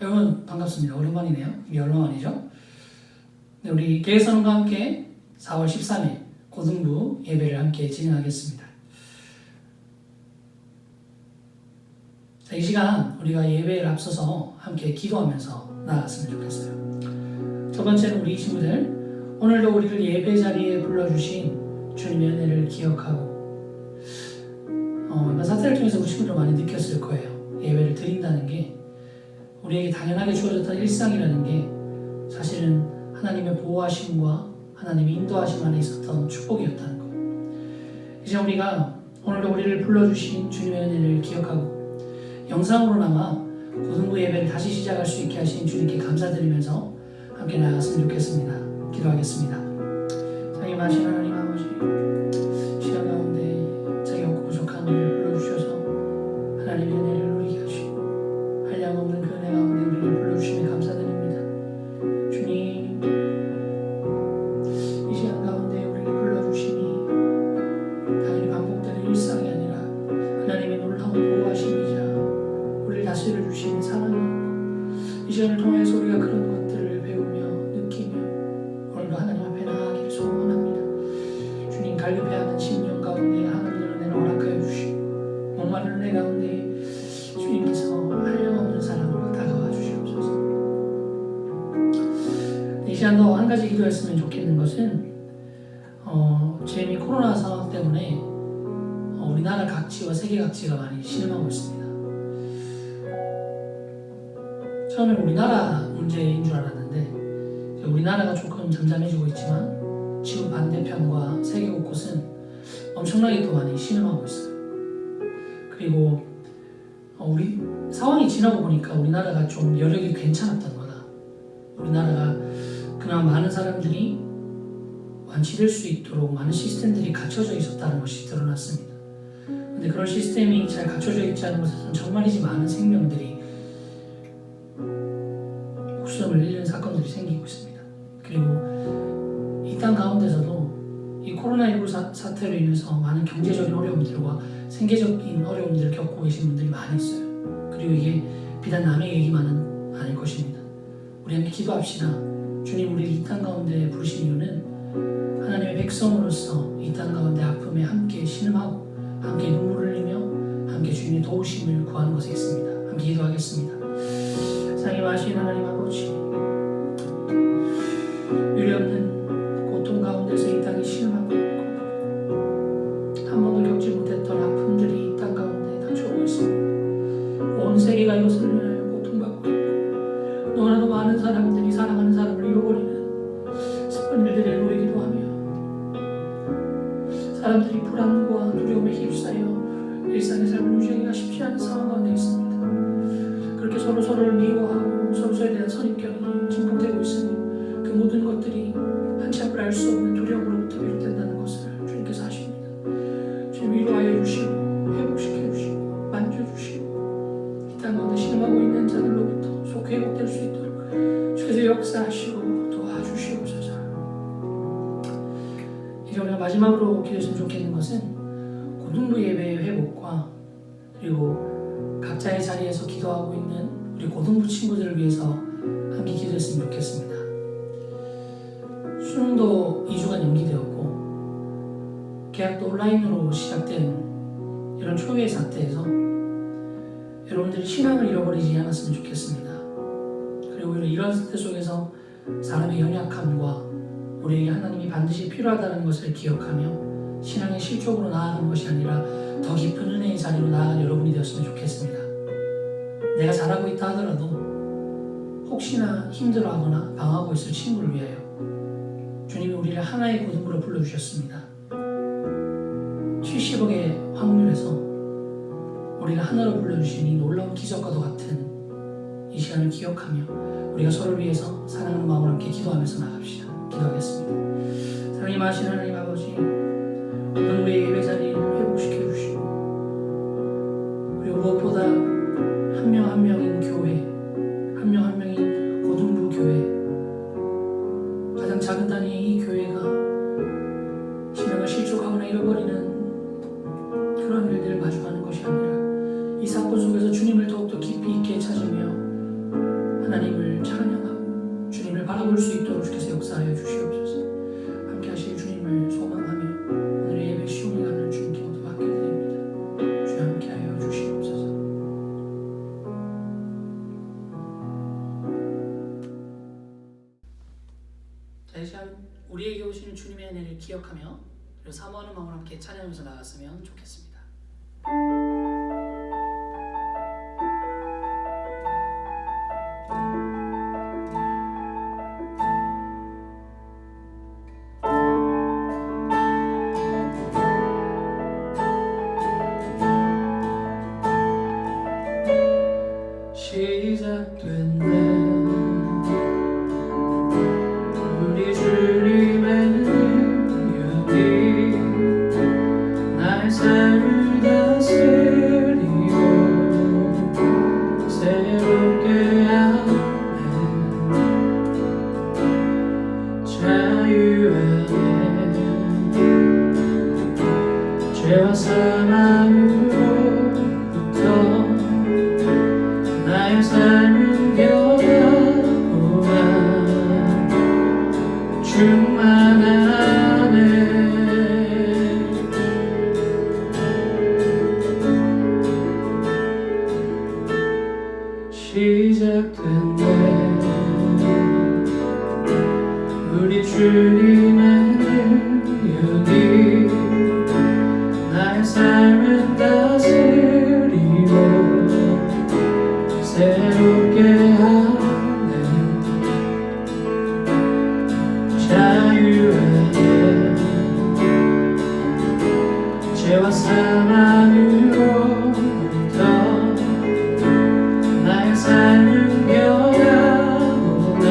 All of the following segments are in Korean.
여러분 반갑습니다. 오랜만이네요. 이게 얼마 만이죠? 네, 우리 교회선언과 함께 4월 13일 고등부 예배를 함께 진행하겠습니다. 자, 이 시간 우리가 예배를 앞서서 함께 기도하면서 나아갔으면 좋겠어요. 첫 번째는 우리 친구들, 오늘도 우리를 예배 자리에 불러주신 주님의 은혜를 기억하고 이번 사태를 통해서 우리 친구들 많이 느꼈을 거예요. 예배를 드린다는 게 우리에게 당연하게 주어졌던 일상이라는 게 사실은 하나님의 보호하심과 하나님의 인도하심 안에 있었던 축복이었다는 것. 이제 우리가 오늘도 우리를 불러주신 주님의 은혜를 기억하고 영상으로나마 고등부 예배를 다시 시작할 수 있게 하신 주님께 감사드리면서 함께 나아갔으면 좋겠습니다. 기도하겠습니다. 사랑하신 하나님 아버지, 시간 가운데 자기 없고 부족한 우리를 불러주셔서 하나님의 은혜를 누리게 하시고 한량없는 그 은혜 가운데 우리를 불러주심에 감사드립니다. 주님, 이 시간 가운데 우리를 불러주시니 당연히 반복되는 일상이 아니라 하나님의 놀라운 보호하심이자 우리를 다스려 주시는 사랑이 이 시간을 통해서 우리가 그런 것들을 배우며 느끼며 오늘도 하나님 앞에 나아가기를 소원합니다. 주님, 갈급해하는 심령 가운데 하나님의 은혜를 허락하여 주시고 목마른 은혜 가운데 주님께서 한량없는 사랑으로 다가와 주시옵소서. 이 시간도 한 가지 기도했으면 좋겠는 것은 지금 이 코로나 상황 때문에 우리나라 각지와 세계 각지가 많이 신음하고 있습니다. 처음에 우리나라 문제인 줄 알았는데 우리나라가 조금 잠잠해지고 있지만 지구 반대편과 세계 곳곳은 엄청나게 또 많이 신음하고 있어요. 그리고 우리 상황이 지나고 보니까 우리나라가 좀 여력이 괜찮았던 거다. 우리나라가 그나마 많은 사람들이 완치될 수 있도록 많은 시스템들이 갖춰져 있었다는 것이 드러났습니다. 근데 그런 시스템이 잘 갖춰져 있지 않은 것에서는 정말이지 많은 생명들이 목숨을 잃는 사건들이 생기고 있습니다. 그리고 이 땅 가운데서도 이 코로나19 사태로 인해서 많은 경제적인 어려움들과 생계적인 어려움들을 겪고 계신 분들이 많이 있어요. 그리고 이게 비단 남의 얘기만은 아닐 것입니다. 우리 함께 기도합시다. 주님, 우리를 이 땅 가운데 부르신 이유는 하나님의 백성으로서 이 땅 가운데 아픔에 함께 신음하고 함께 눈물을 흘리며 함께 주님의 도우심을 구하는 것에 있습니다. 함께 기도하겠습니다. 사랑하신 하나님 아버지, 유례없는 고통 가운데서 이 땅이 신음하고 있고 한 번도 겪지 못했던 아픔들이 이 땅 가운데 닥쳐오고 있습니다. 온 세계가 이것을 인하여 고통받고 있고 너무나도 많은 사람들이 사랑하는 사람을 잃어버리는 슬픈 일들에 놓이기도 하며 사람들이 불안과 두려움에 휩싸여 일상의 삶을 유지하기가 쉽지 않은 상황 가운데 있습니다. 그렇게 서로를 미워하고 서로에 대한 선입견이 증폭되고 있으니 그 모든 것들이 한참을 알 수 없는 두려움으로부터 비롯된다는 것을 주님께서 아십니다. 주님, 위로하여 주시고 회복시켜 주시고 만져주시고 이 땅 가운데 신음하고 있는 자들로부터 속 회복될 수 있도록 주께서 역사하시고 도와주시옵소서. 이제 우리가 마지막으로 기도했으면 좋겠는 것은 고등부 예배의 회복과 그리고 각자의 자리에서 기도하고 있는 우리 고등부 친구들을 위해서 함께 기도했으면 좋겠습니다. 수능도 2주간 연기되었고 계약도 온라인으로 시작된 이런 초유의 사태에서 여러분들이 신앙을 잃어버리지 않았으면 좋겠습니다. 그리고 이런 사태 속에서 사람의 연약함과 우리에게 하나님이 반드시 필요하다는 것을 기억하며 신앙의 실족으로 나아가는 것이 아니라 더 깊은 은혜의 자리로 나아가는 여러분이 되었으면 좋겠습니다. 내가 잘하고 있다 하더라도 혹시나 힘들어하거나 방황하고 있을 친구를 위하여 주님이 우리를 하나의 고등부로 불러주셨습니다. 70억의 확률에서 우리를 하나로 불러주신 이 놀라운 기적과도 같은 이 시간을 기억하며 우리가 서로를 위해서 사랑하는 마음으로 함께 기도하면서 나갑시다. 기도하겠습니다. 사랑이 많으신 하나님 아버지, 오늘 우리의 예배 자리를 회복시켜 주시고 그리고 무엇보다 한 명 한 명인 교회, 한 명 한 명인 고등부 교회, 가장 작은 단위의 이 교회가 신앙을 실족하거나 잃어버리는 그런 일들을 마주하는 것이 아니라 이 사건 속에서 주님을 더욱더 깊이 있게 찾으며 주님을 찬양하고 주님을 바라볼 수 있도록 주께서 역사하여 주시옵소서. 함께 하실 주님을 소망하며 오늘의 예배 시온을 갖는 주님께 모두 맡겨드립니다. 주여 함께하여 주시옵소서. 자, 이 시간 우리에게 오시는 주님의 은혜를 기억하며 그리고 사모하는 마음으로 함께 찬양하면서 나갔으면 좋겠습니다. 시작됐네 우리 주님의 능력이 나의 삶을 다스리고 새롭게 하네. 자유 안에 죄와 사망으로부터 나의 삶은 변화보다 충만하네. 시작됐네 우리 주님의 능력이 나의 삶은 다스리고 새롭게 하네. 자유 안에 죄와 사망으로부터 나의 삶은 변화보다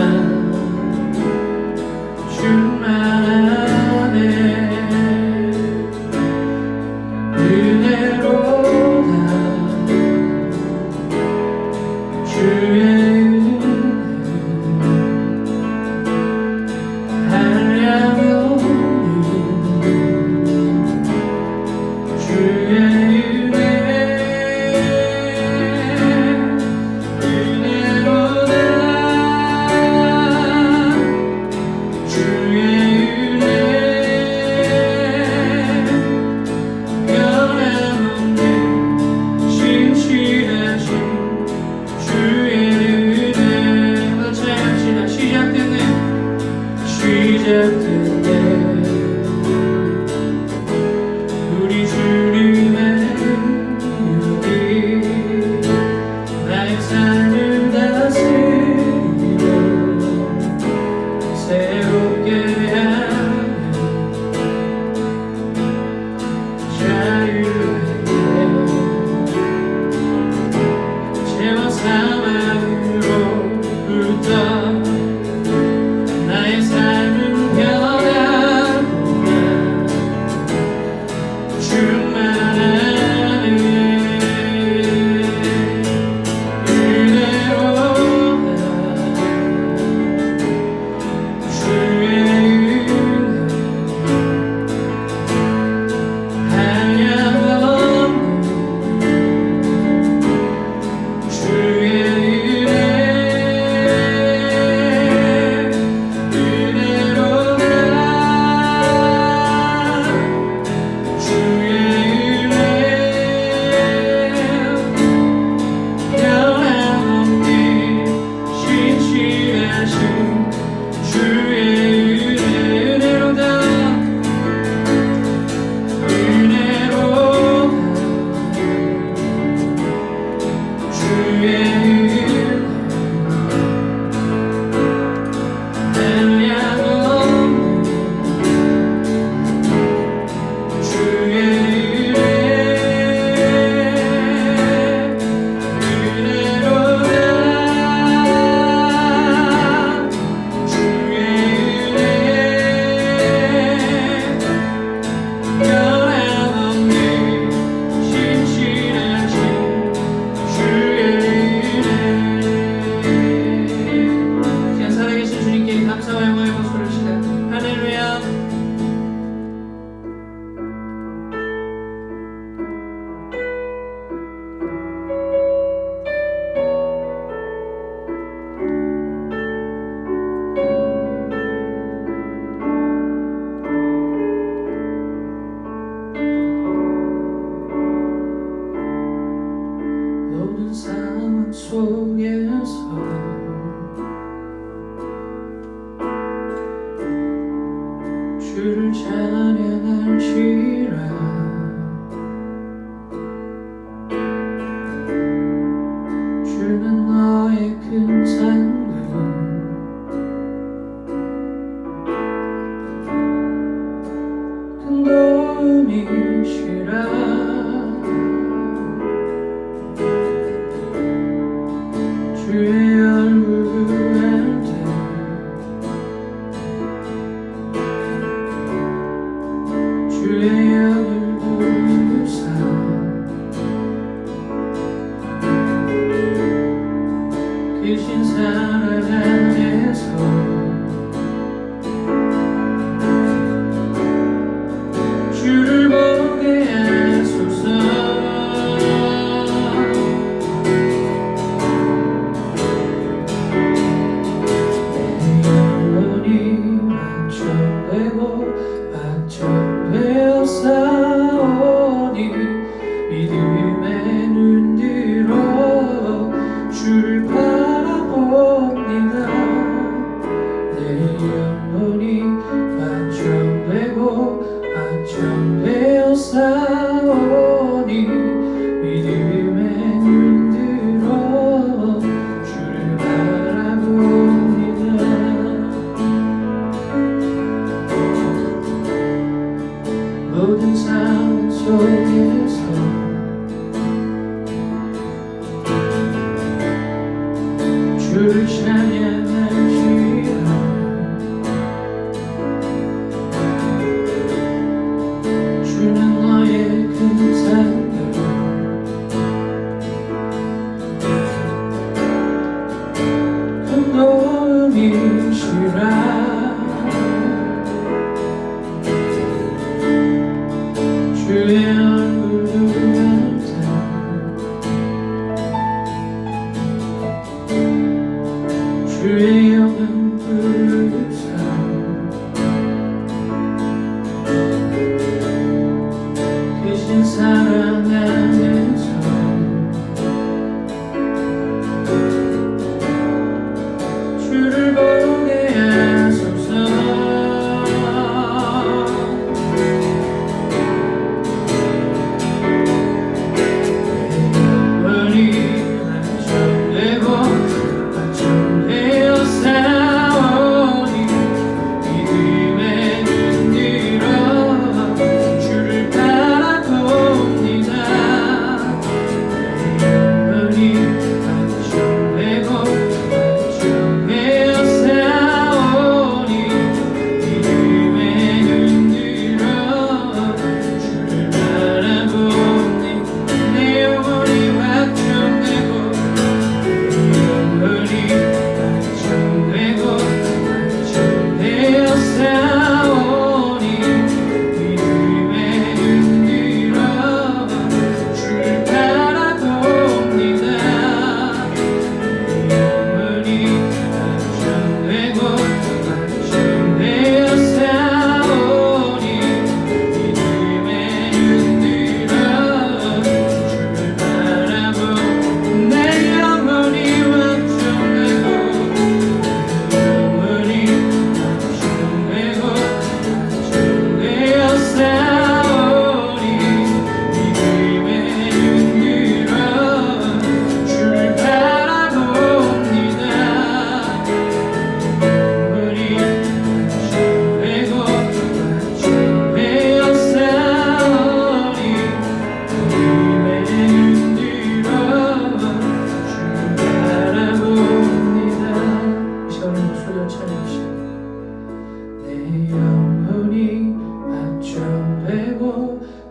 충만하네. 은혜로다 주의 은혜 한량없는 주의 은혜 분이시라 주의 얼굴 구할 때 주의 얼굴 구사 크신 사랑 안에서 주를 보게 하소서 내 영혼이 완전되어 싸우니 믿음의 눈 들어 주를 바라봅니다. 내 영혼이 완전되어 싸우니 믿음의 눈 들어 주를 바라봅니다. 모든 상황 속에서 주를 찬양하시라 주는 너의 큰 산들 큰 도움이시라 주의 얼굴 구할 때 주의 영은 부르사 크신 사랑 안에서 주를 보게 하소서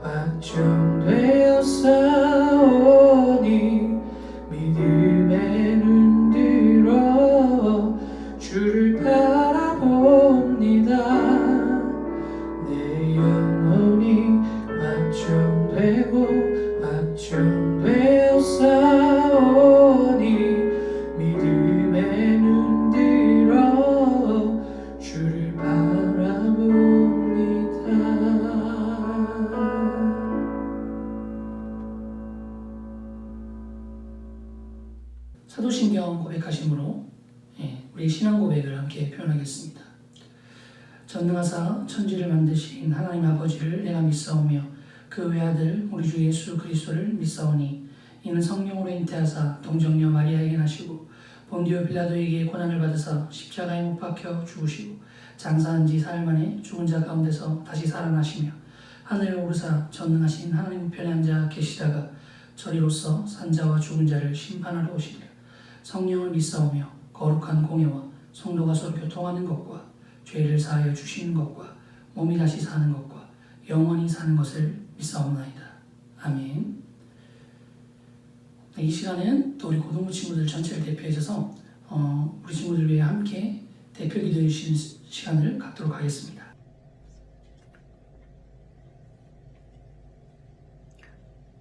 완전되어 싸우니 믿음의 눈 들어 주를 바라봅니다. 내 영혼이 완전되어 싸우니 믿음의 눈 들어 주를 바라봅니다. 사도신경 고백하심으로 우리 신앙 고백을 함께 표현하겠습니다. 전능하사 천지를 만드신 하나님 아버지를 내가 믿사오며 그 외아들 우리 주 예수 그리스도를 믿사오니 이는 성령으로 잉태하사 동정녀 마리아에게 나시고 본디오 빌라도에게 고난을 받으사 십자가에 못 박혀 죽으시고 장사한 지 사흘 만에 죽은 자 가운데서 다시 살아나시며 하늘에 오르사 전능하신 하나님 우편에 앉아 계시다가 저리로서 산자와 죽은 자를 심판하러 오시리라. 성령을 믿사오며 거룩한 공예와 성도가 서로 교통하는 것과 죄를 사하여 주시는 것과 몸이 다시 사는 것과 영원히 사는 것을 믿사옵나이다. 아멘. 이 시간은 또 우리 고등부 친구들 전체를 대표해서 우리 친구들 위해 함께 대표 기도해 주시는 시간을 갖도록 하겠습니다.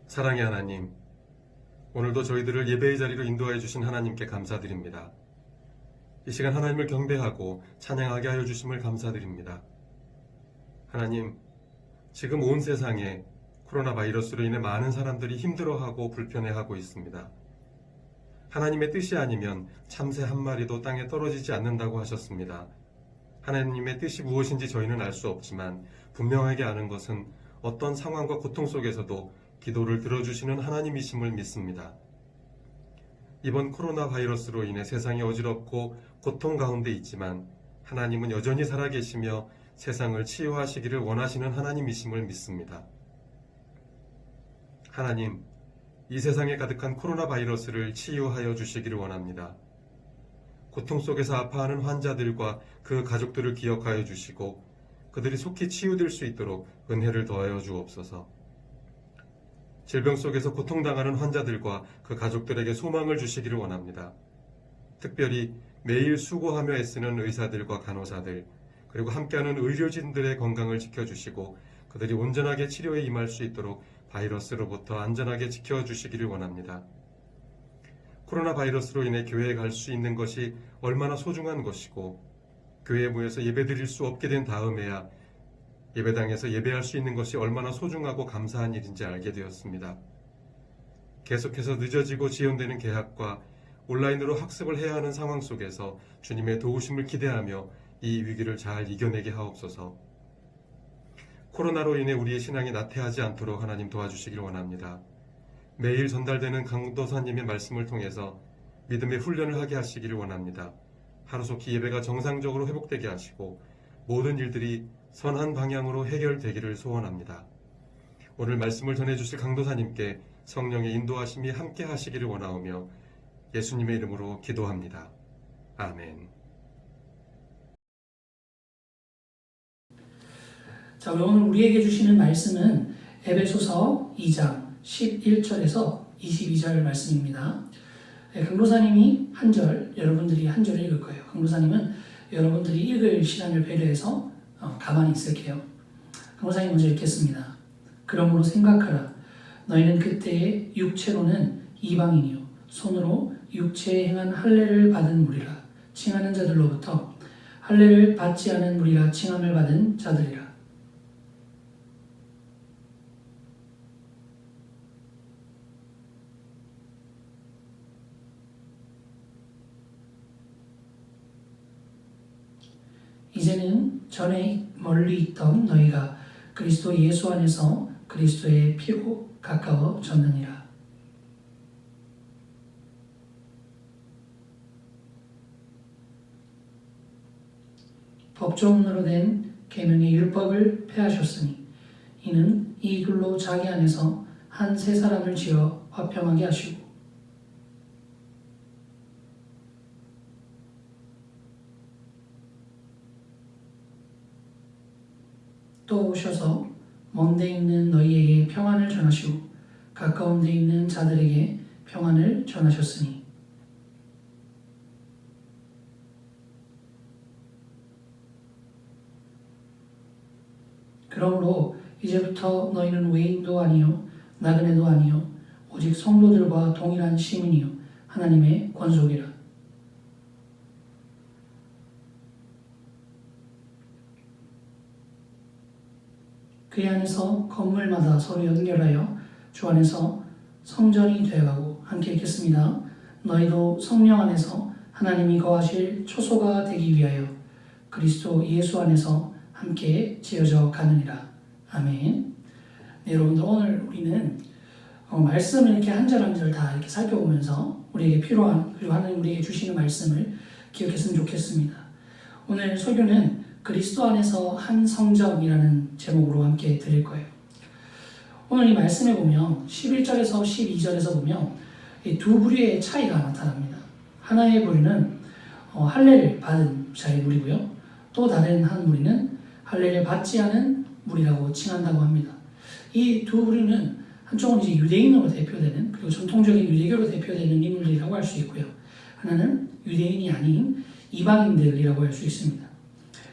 사랑의 하나님, 오늘도 저희들을 예배의 자리로 인도하여 주신 하나님께 감사드립니다. 이 시간 하나님을 경배하고 찬양하게 하여 주심을 감사드립니다. 하나님, 지금 온 세상에 코로나 바이러스로 인해 많은 사람들이 힘들어하고 불편해하고 있습니다. 하나님의 뜻이 아니면 참새 한 마리도 땅에 떨어지지 않는다고 하셨습니다. 하나님의 뜻이 무엇인지 저희는 알 수 없지만 분명하게 아는 것은 어떤 상황과 고통 속에서도 기도를 들어주시는 하나님이심을 믿습니다. 이번 코로나 바이러스로 인해 세상이 어지럽고 고통 가운데 있지만 하나님은 여전히 살아계시며 세상을 치유하시기를 원하시는 하나님이심을 믿습니다. 하나님, 이 세상에 가득한 코로나 바이러스를 치유하여 주시기를 원합니다. 고통 속에서 아파하는 환자들과 그 가족들을 기억하여 주시고 그들이 속히 치유될 수 있도록 은혜를 더하여 주옵소서. 질병 속에서 고통당하는 환자들과 그 가족들에게 소망을 주시기를 원합니다. 특별히 매일 수고하며 애쓰는 의사들과 간호사들, 그리고 함께하는 의료진들의 건강을 지켜주시고 그들이 온전하게 치료에 임할 수 있도록 바이러스로부터 안전하게 지켜주시기를 원합니다. 코로나 바이러스로 인해 교회에 갈 수 있는 것이 얼마나 소중한 것이고 교회에 모여서 예배드릴 수 없게 된 다음에야 예배당에서 예배할 수 있는 것이 얼마나 소중하고 감사한 일인지 알게 되었습니다. 계속해서 늦어지고 지연되는 개학과 온라인으로 학습을 해야 하는 상황 속에서 주님의 도우심을 기대하며 이 위기를 잘 이겨내게 하옵소서. 코로나로 인해 우리의 신앙이 나태하지 않도록 하나님 도와주시길 원합니다. 매일 전달되는 강도사님의 말씀을 통해서 믿음의 훈련을 하게 하시기를 원합니다. 하루속히 예배가 정상적으로 회복되게 하시고 모든 일들이 선한 방향으로 해결되기를 소원합니다. 오늘 말씀을 전해주실 강도사님께 성령의 인도하심이 함께 하시기를 원하오며 예수님의 이름으로 기도합니다. 아멘. 자, 오늘 우리에게 주시는 말씀은 에베소서 2장 11절에서 22절 말씀입니다. 강도사님이 한 절, 여러분들이 한 절을 읽을 거예요. 강도사님은 여러분들이 읽을 시간을 배려해서 가만히 있을게요. 강도사님 먼저 읽겠습니다. 그러므로 생각하라. 너희는 그때의 육체로는 이방인이요 손으로 육체에 행한 할례를 받은 무리라 칭하는 자들로부터 할례를 받지 않은 무리라 칭함을 받은 자들이라. 이제는 전에 멀리 있던 너희가 그리스도 예수 안에서 그리스도의 피로 가까워졌느니라. 법조문으로 된 계명의 율법을 폐하셨으니 이는 이 글로 자기 안에서 한 새 사람을 지어 화평하게 하시고 또 오셔서 먼데 있는 너희에게 평안을 전하시고 가까운 데 있는 자들에게 평안을 전하셨으니 그러므로 이제부터 너희는 외인도 아니요 나그네도 아니요 오직 성도들과 동일한 시민이요 하나님의 권속이라. 그 안에서 건물마다 서로 연결하여 주 안에서 성전이 되어가고 함께 읽겠습니다. 너희도 성령 안에서 하나님이 거하실 초소가 되기 위하여 그리스도 예수 안에서 함께 지어져 가느니라. 아멘. 네, 여러분들 오늘 우리는 말씀을 이렇게 한 절 한 절 다 이렇게 살펴보면서 우리에게 필요한 그리고 하나님 우리에게 주시는 말씀을 기억했으면 좋겠습니다. 오늘 설교는 그리스도 안에서 한 성전이라는 제목으로 함께 드릴 거예요. 오늘 이 말씀에 보면 11절에서 12절에서 보면 이 두 부류의 차이가 나타납니다. 하나의 부류는 할례를 받은 자의 무리고요. 또 다른 한 무리는 할례를 받지 않은 무리라고 칭한다고 합니다. 이 두 부류는 한쪽은 이제 유대인으로 대표되는, 그리고 전통적인 유대교로 대표되는 인물들이라고 할 수 있고요. 하나는 유대인이 아닌 이방인들이라고 할 수 있습니다.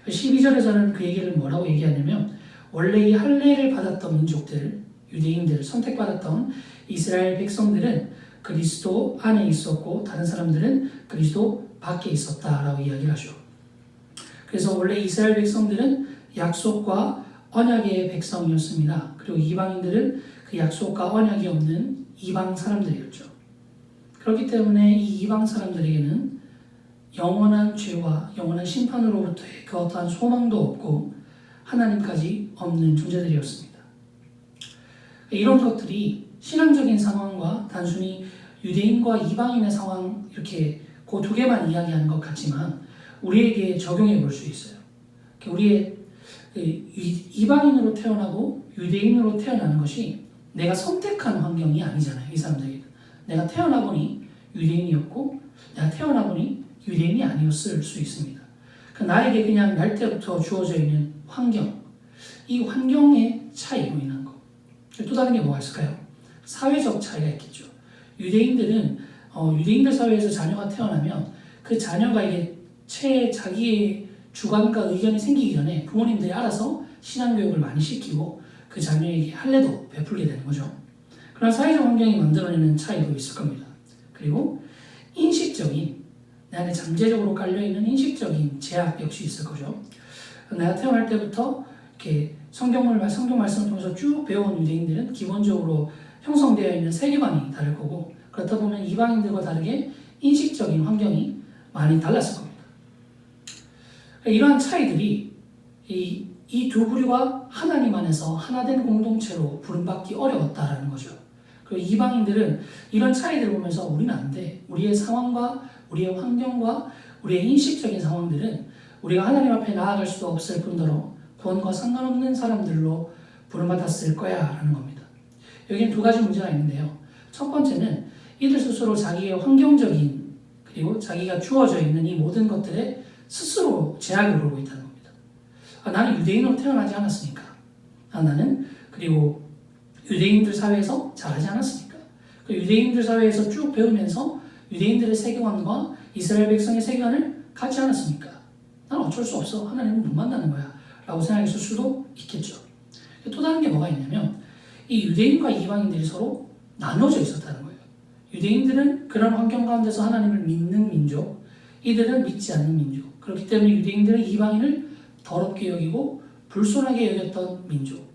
12절에서는 그 얘기를 뭐라고 얘기하냐면, 원래 이 할례를 받았던 민족들, 유대인들, 선택받았던 이스라엘 백성들은 그리스도 안에 있었고 다른 사람들은 그리스도 밖에 있었다라고 이야기를 하죠. 그래서 원래 이스라엘 백성들은 약속과 언약의 백성이었습니다. 그리고 이방인들은 그 약속과 언약이 없는 이방 사람들이었죠. 그렇기 때문에 이 이방 사람들에게는 영원한 죄와 영원한 심판으로부터의 그 어떠한 소망도 없고 하나님까지 없는 존재들이었습니다. 이런 것들이 신앙적인 상황과 단순히 유대인과 이방인의 상황, 이렇게 그 두 개만 이야기하는 것 같지만 우리에게 적용해 볼 수 있어요. 우리의 이방인으로 태어나고 유대인으로 태어나는 것이 내가 선택한 환경이 아니잖아요. 이 사람들에게는. 내가 태어나 보니 유대인이었고 내가 태어나 보니 유대인이 아니었을 수 있습니다. 나에게 그냥 날 때부터 주어져 있는 환경, 이 환경의 차이로 인한 것. 또 다른 게 뭐가 있을까요? 사회적 차이가 있겠죠. 유대인들은 유대인들 사회에서 자녀가 태어나면 그 자녀가 이게 자기의 주관과 의견이 생기기 전에 부모님들이 알아서 신앙교육을 많이 시키고 그 자녀에게 할례도 베풀게 되는 거죠. 그런 사회적 환경이 만들어내는 차이도 있을 겁니다. 그리고 인식적인, 내 안에 잠재적으로 깔려있는 인식적인 제약 역시 있을 거죠. 내가 태어날 때부터 이렇게 성경 말씀을 통해서 쭉 배워온 유대인들은 기본적으로 형성되어 있는 세계관이 다를 거고, 그렇다 보면 이방인들과 다르게 인식적인 환경이 많이 달랐을 겁니다. 이러한 차이들이 이 두 부류가 하나님 안에서 하나된 공동체로 부름받기 어려웠다라는 거죠. 그리고 이방인들은 이런 차이들을 보면서 우리는 안 돼. 우리의 상황과 우리의 환경과 우리의 인식적인 상황들은 우리가 하나님 앞에 나아갈 수도 없을 뿐더러 구원과 상관없는 사람들로 부름받았을 거야 라는 겁니다. 여기는 두 가지 문제가 있는데요. 첫 번째는 이들 스스로 자기의 환경적인, 그리고 자기가 주어져 있는 이 모든 것들에 스스로 제약을 걸고 있다는 겁니다. 나는 유대인으로 태어나지 않았으니까. 나는 그리고 유대인들 사회에서 자라지 않았으니까. 유대인들 사회에서 쭉 배우면서 유대인들의 세계관과 이스라엘 백성의 세계관을 갖지 않았으니까. 난 어쩔 수 없어. 하나님은 못 만나는 거야. 라고 생각했을 수도 있겠죠. 또 다른 게 뭐가 있냐면 이 유대인과 이방인들이 서로 나눠져 있었다는 거예요. 유대인들은 그런 환경 가운데서 하나님을 믿는 민족, 이들은 믿지 않는 민족. 그렇기 때문에 유대인들은 이방인을 더럽게 여기고 불손하게 여겼던 민족.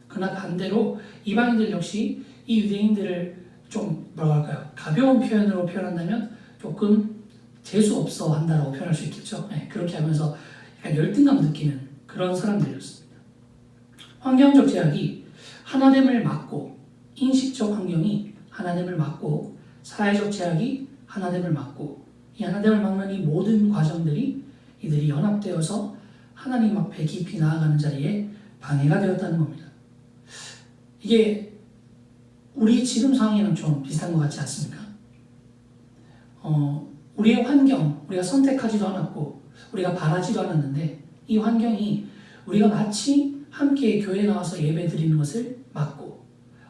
그러나 반대로 이방인들 역시 이 유대인들을 좀 뭐라고 할까요? 가벼운 표현으로 표현한다면 조금 재수없어 한다라고 표현할 수 있겠죠. 네, 그렇게 하면서 약간 열등감 느끼는 그런 사람들이었습니다. 환경적 제약이 하나됨을 막고, 인식적 환경이 하나됨을 막고, 사회적 제약이 하나됨을 막고, 이 하나됨을 막는 이 모든 과정들이 이들이 연합되어서 하나님 앞에 깊이 나아가는 자리에 방해가 되었다는 겁니다. 이게 우리 지금 상황이랑 좀 비슷한 것 같지 않습니까? 우리의 환경, 우리가 선택하지도 않았고 우리가 바라지도 않았는데 이 환경이 우리가 마치 함께 교회에 나와서 예배 드리는 것을 막고,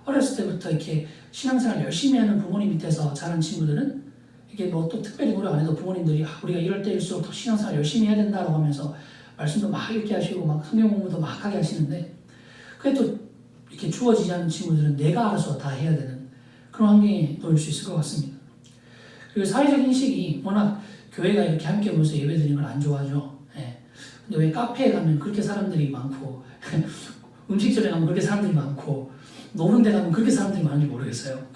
어렸을 때부터 이렇게 신앙생활 열심히 하는 부모님 밑에서 자란 친구들은 이게 뭐 또 특별히 노력 안 해도 부모님들이 우리가 이럴 때일수록 더 신앙생활 열심히 해야 된다고 하면서 말씀도 막 읽게 하시고 막 성경 공부도 막 하게 하시는데, 그게 또 이렇게 주어지지 않는 친구들은 내가 알아서 다 해야 되는 그런 환경에 놓일 수 있을 것 같습니다. 그리고 사회적 인식이 워낙 교회가 이렇게 함께 모여서 예배 드리는 걸 안 좋아하죠. 예. 근데 왜 카페에 가면 그렇게 사람들이 많고 음식점에 가면 그렇게 사람들이 많고 노는 데 가면 그렇게 사람들이 많은지 모르겠어요.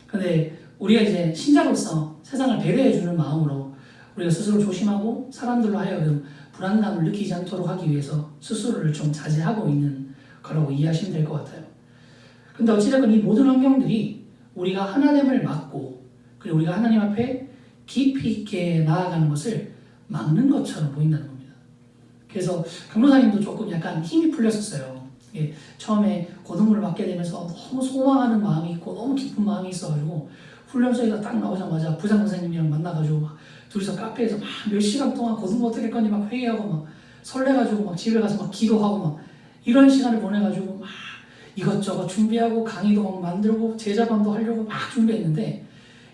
근데 우리가 이제 신자로서 세상을 배려해주는 마음으로 우리가 스스로 조심하고 사람들로 하여금 불안감을 느끼지 않도록 하기 위해서 스스로를 좀 자제하고 있는 거라고 이해하시면 될 것 같아요. 근데 어찌됐건 이 모든 환경들이 우리가 하나됨을 막고, 그리고 우리가 하나님 앞에 깊이 있게 나아가는 것을 막는 것처럼 보인다는 겁니다. 그래서 강로사님도 조금 약간 힘이 풀렸었어요. 예, 처음에 고등부를 맡게 되면서 너무 소망하는 마음이 있고 너무 기쁜 마음이 있어가지고 훈련소에서 딱 나오자마자 부장 선생님이랑 만나가지고 막 둘이서 카페에서 막 몇 시간 동안 고등부 어떻게 할 건지 막 회의하고 막 설레가지고 막 집에 가서 막 기도하고 막 이런 시간을 보내가지고 막 이것저것 준비하고 강의도 막 만들고 제자반도 하려고 막 준비했는데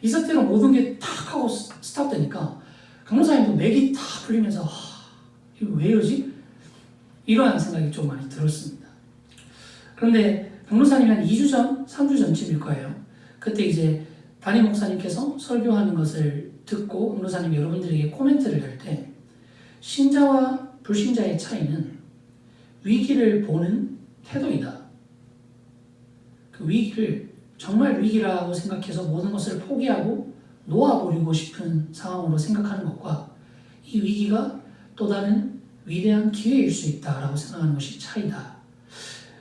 이 사태로 모든 게 탁 하고 스탑되니까 강로사님도 맥이 탁 풀리면서 이거 왜 이러지? 이러한 생각이 좀 많이 들었습니다. 그런데 강로사님이 한 2주 전, 3주 전쯤일 거예요. 그때 이제 담임 목사님께서 설교하는 것을 듣고 강로사님이 여러분들에게 코멘트를 할 때 신자와 불신자의 차이는 위기를 보는 태도이다. 그 위기를 정말 위기라고 생각해서 모든 것을 포기하고 놓아버리고 싶은 상황으로 생각하는 것과 이 위기가 또 다른 위대한 기회일 수 있다라고 생각하는 것이 차이다.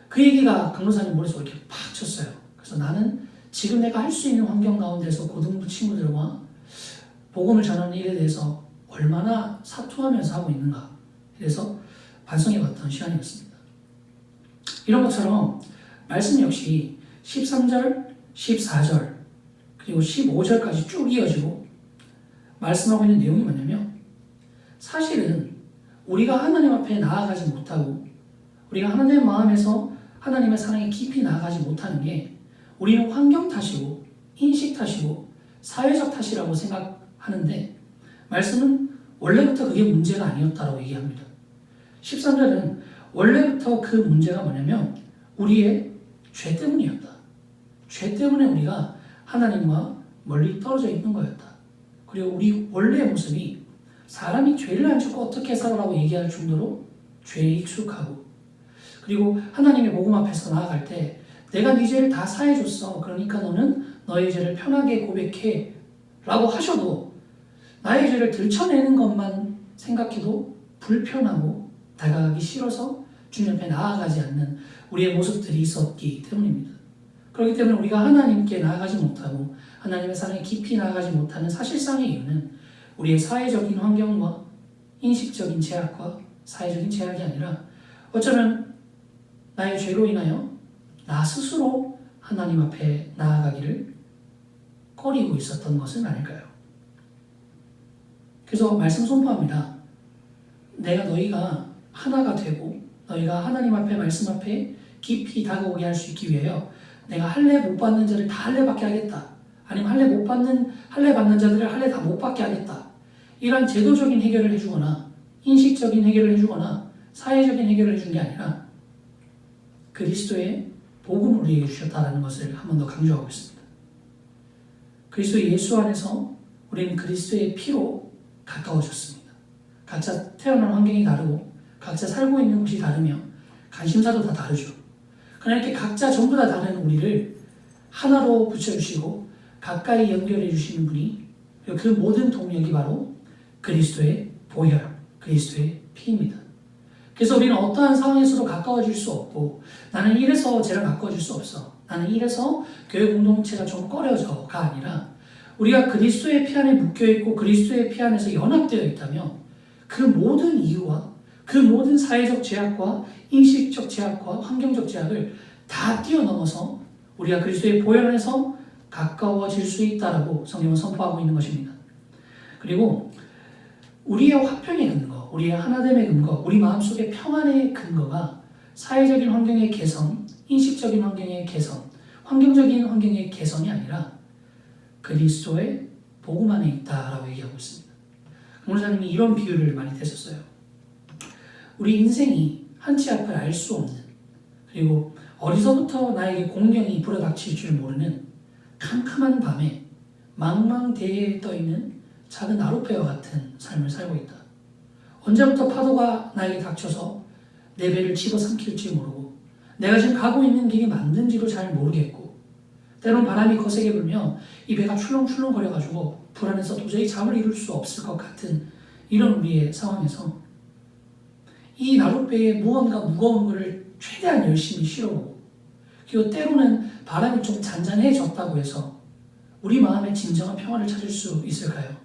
그 얘기가 강로사님 머릿속에 이렇게 팍 쳤어요. 그래서 나는 지금 내가 할 수 있는 환경 가운데서 고등부 친구들과 복음을 전하는 일에 대해서 얼마나 사투하면서 하고 있는가. 그래서 반성해봤던 시간이었습니다. 이런 것처럼 말씀 역시 13절, 14절, 그리고 15절까지 쭉 이어지고 말씀하고 있는 내용이 뭐냐면 사실은 우리가 하나님 앞에 나아가지 못하고 우리가 하나님의 마음에서 하나님의 사랑에 깊이 나아가지 못하는 게 우리는 환경 탓이고 인식 탓이고 사회적 탓이라고 생각하는데 말씀은 원래부터 그게 문제가 아니었다고 얘기합니다. 13절은 원래부터 그 문제가 뭐냐면 우리의 죄 때문이었다. 죄 때문에 우리가 하나님과 멀리 떨어져 있는 거였다. 그리고 우리 원래의 모습이 사람이 죄를 안 짓고 어떻게 살아라고 얘기할 정도로 죄에 익숙하고 그리고 하나님의 복음 앞에서 나아갈 때 내가 네 죄를 다 사해줬어. 그러니까 너는 너의 죄를 편하게 고백해 라고 하셔도 나의 죄를 들춰내는 것만 생각해도 불편하고 다가가기 싫어서 주님 앞에 나아가지 않는 우리의 모습들이 있었기 때문입니다. 그렇기 때문에 우리가 하나님께 나아가지 못하고 하나님의 사랑에 깊이 나아가지 못하는 사실상의 이유는 우리의 사회적인 환경과 인식적인 제약과 사회적인 제약이 아니라 어쩌면 나의 죄로 인하여 나 스스로 하나님 앞에 나아가기를 꺼리고 있었던 것은 아닐까요? 그래서 말씀 선포합니다. 내가 너희가 하나가 되고 너희가 하나님 앞에 말씀 앞에 깊이 다가오게 할 수 있기 위하여 내가 할례 못 받는 자를 다 할례 받게 하겠다. 아니면 할례 받는 자들을 할례 다 못 받게 하겠다. 이런 제도적인 해결을 해주거나 인식적인 해결을 해주거나 사회적인 해결을 해준 게 아니라 그리스도의 복음을 우리에게 주셨다는 것을 한 번 더 강조하고 있습니다. 그리스도 예수 안에서 우리는 그리스도의 피로 가까워졌습니다. 각자 태어난 환경이 다르고 각자 살고 있는 곳이 다르며 관심사도 다 다르죠. 그러나 이렇게 각자 전부 다 다른 우리를 하나로 붙여주시고 가까이 연결해 주시는 분이 그 모든 동력이 바로 그리스도의 보혈, 그리스도의 피입니다. 그래서 우리는 어떠한 상황에서도 가까워질 수 없고 나는 이래서 쟤랑 가까워질 수 없어. 나는 이래서 교회 공동체가 좀 꺼려져가 아니라 우리가 그리스도의 피 안에 묶여있고 그리스도의 피 안에서 연합되어 있다면 그 모든 이유와 그 모든 사회적 제약과 인식적 제약과 환경적 제약을 다 뛰어넘어서 우리가 그리스도의 보혈 안에서 가까워질 수 있다라고 성경은 선포하고 있는 것입니다. 그리고 우리의 화평의 근거, 우리의 하나됨의 근거, 우리 마음속의 평안의 근거가 사회적인 환경의 개선, 인식적인 환경의 개선, 환경적인 환경의 개선이 아니라 그리스도의 복음 안에 있다라고 얘기하고 있습니다. 강론사님이 이런 비유를 많이 했었어요. 우리 인생이 한치 앞을 알 수 없는 그리고 어디서부터 나에게 공경이 불어닥칠 줄 모르는 캄캄한 밤에 망망대해에 떠있는 작은 나룻배와 같은 삶을 살고 있다. 언제부터 파도가 나에게 닥쳐서 내 배를 집어삼킬지 모르고 내가 지금 가고 있는 길이 맞는지도 잘 모르겠고 때론 바람이 거세게 불며 이 배가 출렁출렁 거려가지고 불안해서 도저히 잠을 이룰 수 없을 것 같은 이런 우리의 상황에서 이 나룻배에 무언가 무거운 것을 최대한 열심히 실어보고 그리고 때로는 바람이 좀 잔잔해졌다고 해서 우리 마음의 진정한 평화를 찾을 수 있을까요?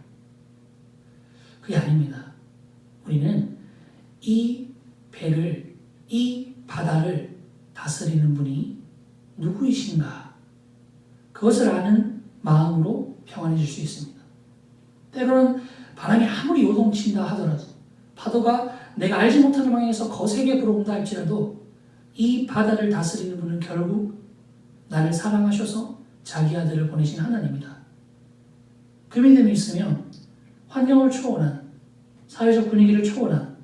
그게 아닙니다. 우리는 이 배를, 이 바다를 다스리는 분이 누구이신가? 그것을 아는 마음으로 평안해질 수 있습니다. 때로는 바람이 아무리 요동친다 하더라도, 파도가 내가 알지 못하는 방향에서 거세게 불어온다 할지라도 이 바다를 다스리는 분은 결국 나를 사랑하셔서 자기 아들을 보내신 하나님이다. 그 믿음이 있으면 환경을 초월한, 사회적 분위기를 초월한,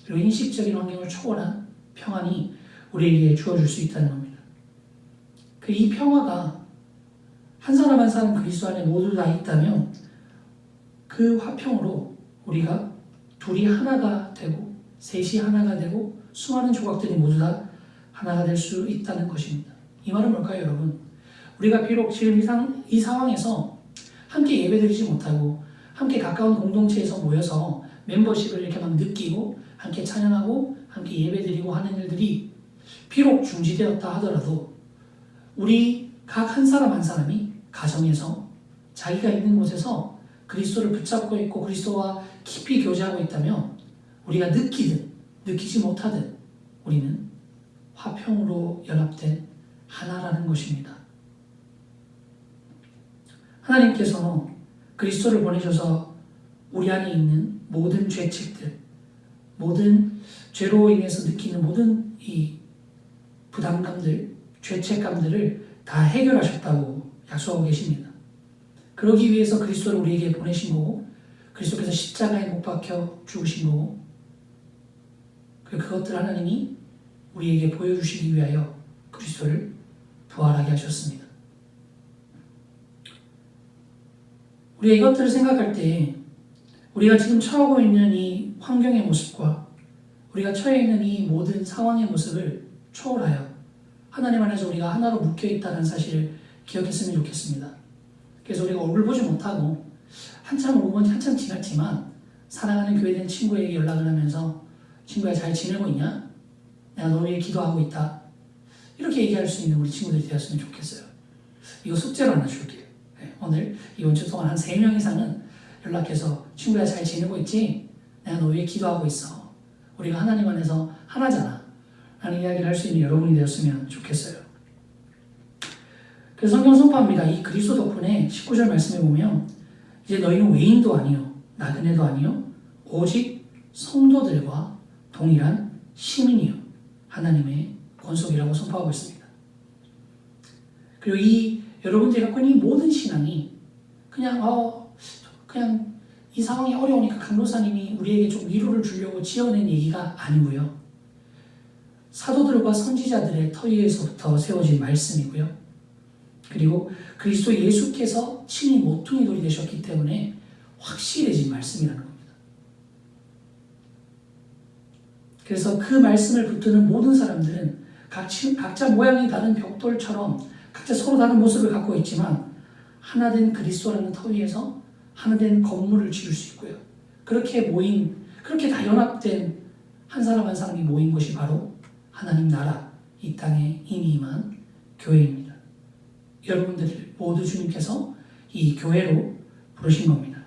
그리고 인식적인 환경을 초월한 평안이 우리에게 주어질 수 있다는 겁니다. 이 평화가 한 사람 한 사람 그리스도 안에 모두 다 있다면 그 화평으로 우리가 둘이 하나가 되고 셋이 하나가 되고 수많은 조각들이 모두 다 하나가 될 수 있다는 것입니다. 이 말은 뭘까요, 여러분? 우리가 비록 지금 이 상황에서 함께 예배드리지 못하고 함께 가까운 공동체에서 모여서 멤버십을 이렇게 막 느끼고 함께 찬양하고 함께 예배드리고 하는 일들이 비록 중지되었다 하더라도 우리 각 한 사람 한 사람이 가정에서 자기가 있는 곳에서 그리스도를 붙잡고 있고 그리스도와 깊이 교제하고 있다면 우리가 느끼든 느끼지 못하든 우리는 화평으로 연합된 하나라는 것입니다. 하나님께서 그리스도를 보내셔서 우리 안에 있는 모든 죄책들, 모든 죄로 인해서 느끼는 모든 이 부담감들, 죄책감들을 다 해결하셨다고 약속하고 계십니다. 그러기 위해서 그리스도를 우리에게 보내신 거고, 그리스도께서 십자가에 못 박혀 죽으신 거고, 그것들 하나님이 우리에게 보여주시기 위하여 그리스도를 부활하게 하셨습니다. 우리가 이것들을 생각할 때 우리가 지금 처하고 있는 이 환경의 모습과 우리가 처해 있는 이 모든 상황의 모습을 초월하여 하나님 안에서 우리가 하나로 묶여있다는 사실을 기억했으면 좋겠습니다. 그래서 우리가 얼굴 보지 못하고 한참 5분 한참 지났지만 사랑하는 교회된 친구에게 연락을 하면서 친구야 잘 지내고 있냐? 내가 너 위해 기도하고 있다. 이렇게 얘기할 수 있는 우리 친구들이 되었으면 좋겠어요. 이거 숙제로 하나 줄게요. 오늘 이번 주 동안 한 3명 이상은 연락해서 친구야 잘 지내고 있지? 내가 너 위해 기도하고 있어. 우리가 하나님 안에서 하나잖아. 라는 이야기를 할 수 있는 여러분이 되었으면 좋겠어요. 그래서 성경 선포합니다. 이 그리스도 덕분에 19절 말씀에 보면 이제 너희는 외인도 아니요 나그네도 아니요 오직 성도들과 동일한 시민이요 하나님의 권속이라고 선포하고 있습니다. 그리고 이 여러분들이 갖고 있는 이 모든 신앙이 그냥 이 상황이 어려우니까 강도사님이 우리에게 좀 위로를 주려고 지어낸 얘기가 아니고요. 사도들과 선지자들의 터 위에서부터 세워진 말씀이고요. 그리고 그리스도 예수께서 친히 모퉁이 돌이 되셨기 때문에 확실해진 말씀이라는 겁니다. 그래서 그 말씀을 붙드는 모든 사람들은 각자 모양이 다른 벽돌처럼 각자 서로 다른 모습을 갖고 있지만 하나된 그리스도라는 터 위에서 하나된 건물을 지을 수 있고요. 그렇게 다 연합된 한 사람 한 사람이 모인 것이 바로 하나님 나라, 이 땅에 이미 임한 교회입니다. 여러분들 모두 주님께서 이 교회로 부르신 겁니다.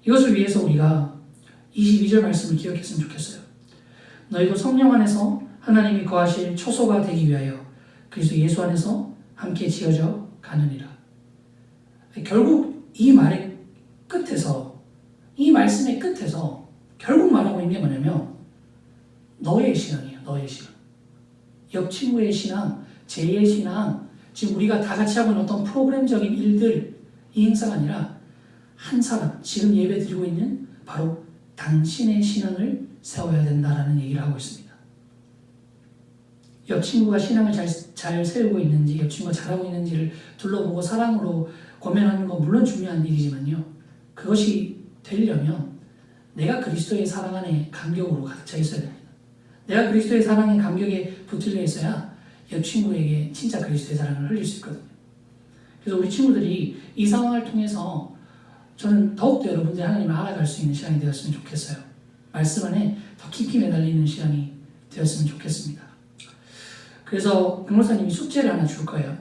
이것을 위해서 우리가 22절 말씀을 기억했으면 좋겠어요. 너희도 성령 안에서 하나님이 거하실 초소가 되기 위하여 그리스도 예수 안에서 함께 지어져 가느니라. 결국 이 말의 끝에서, 이 말씀의 끝에서 결국 말하고 있는 게 뭐냐면 너의 신앙이에요. 너의 신앙. 옆 친구의 신앙, 제2의 신앙, 지금 우리가 다 같이 하고 있는 어떤 프로그램적인 일들, 이 행사가 아니라 한 사람, 지금 예배 드리고 있는 바로 당신의 신앙을 세워야 된다라는 얘기를 하고 있습니다. 옆 친구가 신앙을 잘 세우고 있는지, 옆 친구가 잘하고 있는지를 둘러보고 사랑으로 권면하는 건 물론 중요한 일이지만요. 그것이 되려면 내가 그리스도의 사랑 안에 감격으로 가득 차 있어야 됩니다. 내가 그리스도의 사랑의 감격에 붙들려 있어야 옆 친구에게 진짜 그리스도의 사랑을 흘릴 수 있거든요. 그래서 우리 친구들이 이 상황을 통해서 저는 더욱더 여러분들이 하나님을 알아갈 수 있는 시간이 되었으면 좋겠어요. 말씀 안에 더 깊이 매달리는 시간이 되었으면 좋겠습니다. 그래서 변호사님이 숙제를 하나 줄 거예요.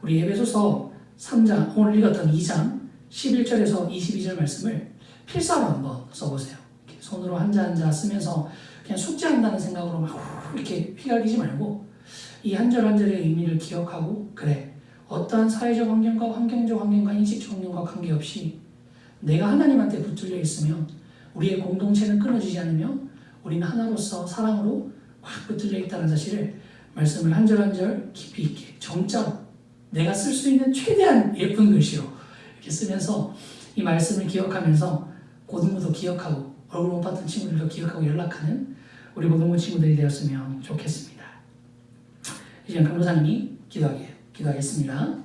우리 에베소서 3장, 오늘 읽었던 2장 11절에서 22절 말씀을 필사로 한번 써보세요. 손으로 한자 한자 쓰면서 그냥 숙제한다는 생각으로 막 이렇게 휘갈리지 말고 이 한 절 한 절의 의미를 기억하고, 그래, 어떠한 사회적 환경과 환경적 환경과 인식적 환경과 관계없이 내가 하나님한테 붙들려 있으면 우리의 공동체는 끊어지지 않으며 우리는 하나로서 사랑으로 확 붙들려 있다는 사실을 말씀을 한 절 한 절 깊이 있게 정자로 내가 쓸 수 있는 최대한 예쁜 글씨로 이렇게 쓰면서 이 말씀을 기억하면서 고등부도 기억하고 얼굴 못 봤던 친구들도 기억하고 연락하는 우리 고등부 친구들이 되었으면 좋겠습니다. 이제 강도사님이 기도하겠습니다.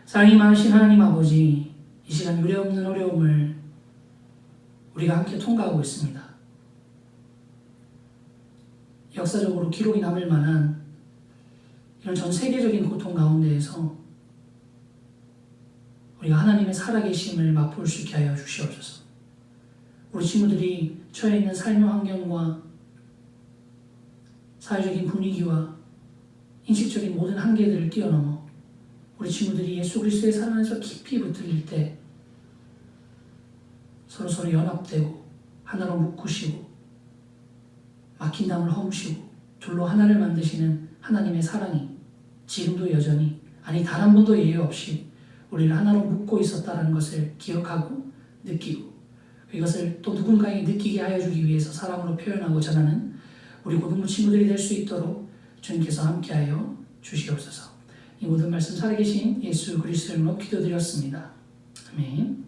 사랑이 많으신 하나님 아버지, 이 시간 유례없는 어려움을 우리가 함께 통과하고 있습니다. 역사적으로 기록이 남을 만한 이런 전 세계적인 고통 가운데에서 우리가 하나님의 살아계심을 맛볼 수 있게 하여 주시옵소서. 우리 친구들이 처해 있는 삶의 환경과 사회적인 분위기와 인식적인 모든 한계들을 뛰어넘어 우리 친구들이 예수 그리스도의 사랑 안에서 깊이 붙들릴 때 서로 연합되고 하나로 묶으시고 막힌 담을 허무시고 둘로 하나를 만드시는 하나님의 사랑이 지금도 여전히, 아니 단 한 번도 예외 없이 우리를 하나로 묶고 있었다는 것을 기억하고 느끼고, 이것을 또 누군가에게 느끼게 하여 주기 위해서 사랑으로 표현하고 전하는 우리 고등부 친구들이 될 수 있도록 주님께서 함께하여 주시옵소서. 이 모든 말씀 살아계신 예수 그리스도의 이름으로 기도드렸습니다. 아멘.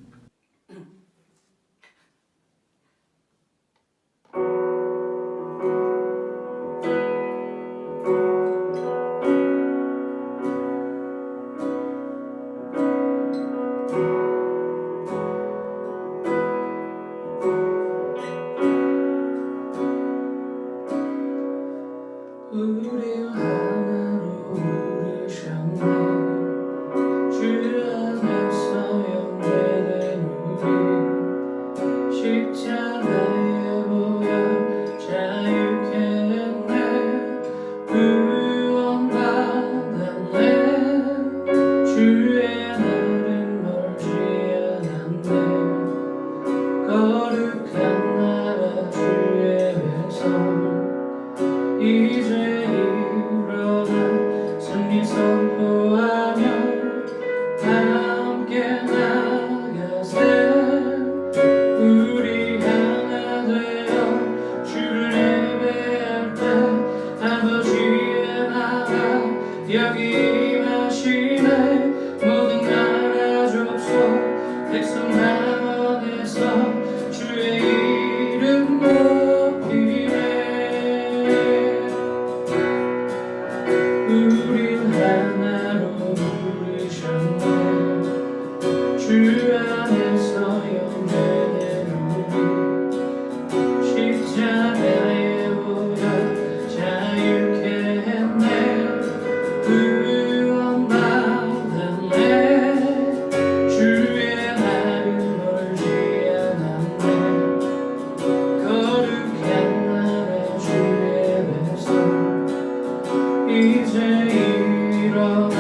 우리 하나로 부르셨네. 주 안에서 영계된 우리 십자가에 보여 자유케 했네. 구원받았네. 주의 날은 멀지 않았네. 거룩한 나라 주의 백성 이제 일어나 승리 선포하며 함께 나가세. 우리 하나 되어 주를 예배할 때 아버지의 나라 여기 임하시네. 모든 나라 족속 백성 남원에서 주의 이름 높이네. 우린 하나로 부르셨네. 주 안에서 영계된 우리 십자가에 보여 자유케 했네. 구원받았네. 주의 날은 멀지 않았네. 거룩한 나라 주의 백성 이제 일어나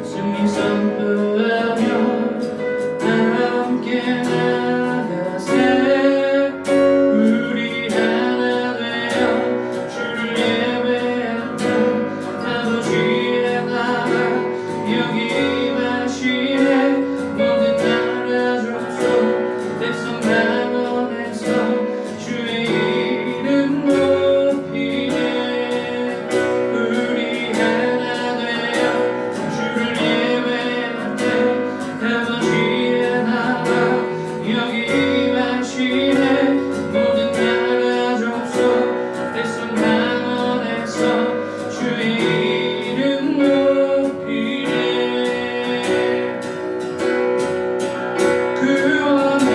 승리 선포하며 함께 나가세. 우리 하나 되어 주를 예배할 때 아버지의 나라 여기 임하시네. 모든 나라 족속 백성 남원에서 주의 이름 높이네. 우리 하나 되어 주를 예배할 때 아버지의 나라 여기 임하시네. 모든 나라 족속 백성 남원에서 주의 이름 높이네. 구원의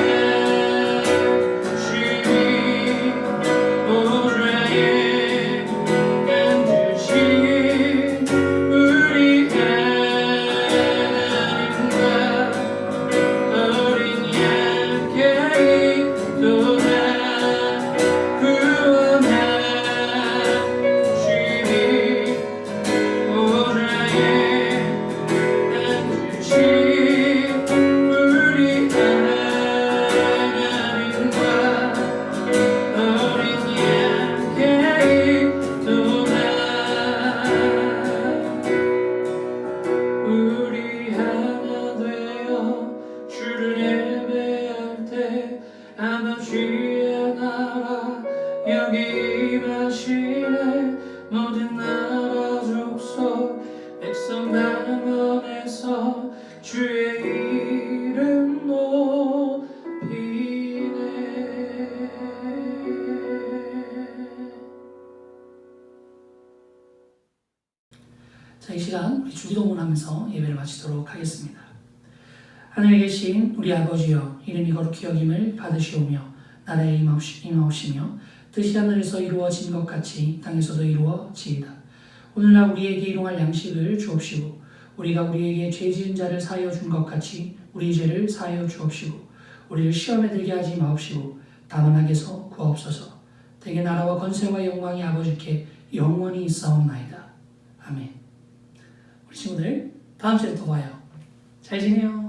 주님 보좌에 앉으신 우리 하나님과 어린 양께 기도나. 구원한 주님 자, 이 시간 우리 주기도문하면서 예배를 마치도록 하겠습니다. 하늘에 계신 우리 아버지여, 이름이 거룩히 여김을 받으시오며 나라에 임하오시며 뜻이 하늘에서 이루어진 것 같이 땅에서도 이루어지이다. 오늘날 우리에게 일용할 양식을 주옵시고 우리가 우리에게 죄 지은 자를 사하여 준 것 같이 우리 죄를 사하여 주옵시고 우리를 시험에 들게 하지 마옵시고 다만 악에서 구하옵소서. 대개 나라와 권세와 영광이 아버지께 영원히 있사옵나이다. 아멘. 우리 친구들 다음 주에 또 봐요. 잘 지내요.